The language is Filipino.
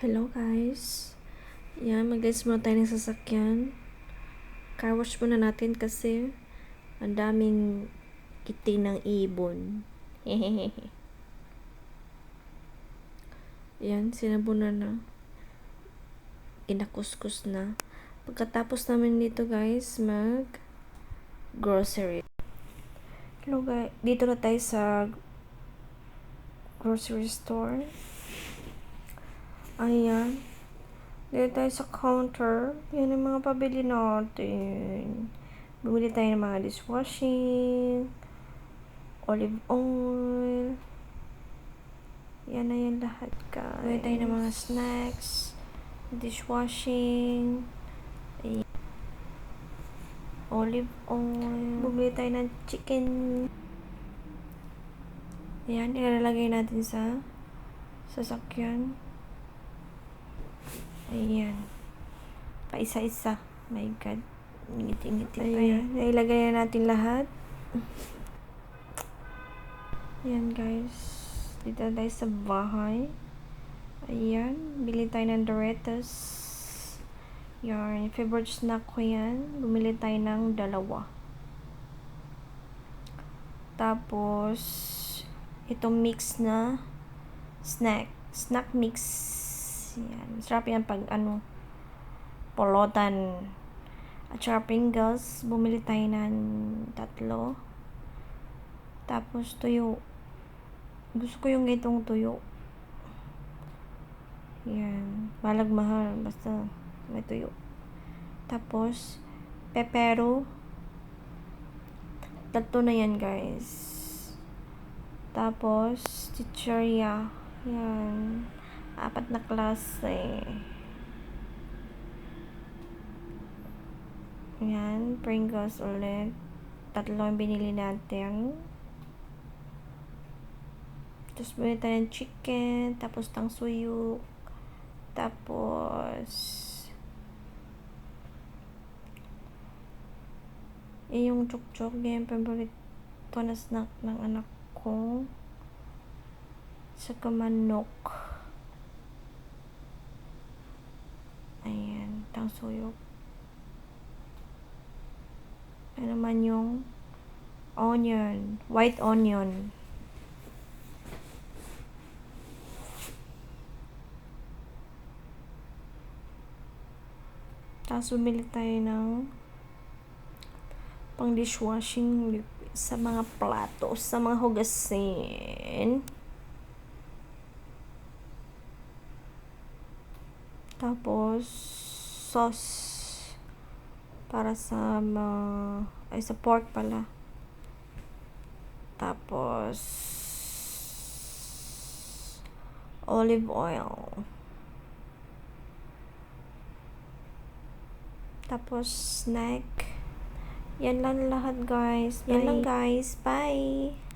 Hello guys. Yan, mag-list muna tayo ng sasakyan. Car wash muna natin kasi ang daming kiting ng ibon. Hehehe. Yan, sinabunan na. Inakuskus na. Pagkatapos namin dito guys, grocery. Hello guys. Dito na tayo sa grocery store. Ayan. Dito tayo sa counter. Yan ang mga pabili natin. Bumili tayo ng mga dishwashing, olive oil. Yan na yan lahat guys. Bumili tayo ng mga snacks, dishwashing, olive oil. Bumili tayo ng chicken. Ayan, ilalagay natin sa sasakyan. Ayan. Pa isa-isa. My God. Ngiti-ngiti pa yan. Nailagay na natin lahat. Ayan guys. Dito tayo sa bahay. Ayan. Bili tayo ng Doritos. Yan. Favorite snack ko yan. Bumili tayo ng 2. Tapos, itong mix na snack mix. Yan. Sarap yan pag polotan. At saka Pringles, bumili tayo ng 3. Tapos tuyo. Gusto ko yung ganitong tuyo. Yan. Malag mahal. Basta may tuyo. Tapos, pepero. 3 na yan guys. Tapos, chichirya. Yan. 4 na klase. Yan, Pringles ulit. 3 ang binili natin. Tapos binili tayo ng chicken. Tapos tangsuyuk. Tapos yung chuk-chuk. Yan, paborito na snack ng anak ko. Saka manok. Ayan, tangsuyuk. Ano naman yung onion, white onion. Tapos bumili tayo ng pang dishwashing sa mga plato, sa mga hugasin. Tapos sauce para sa sa pork pala. Tapos olive oil. Tapos snack. Yan lang lahat guys. Yan lang guys. Bye.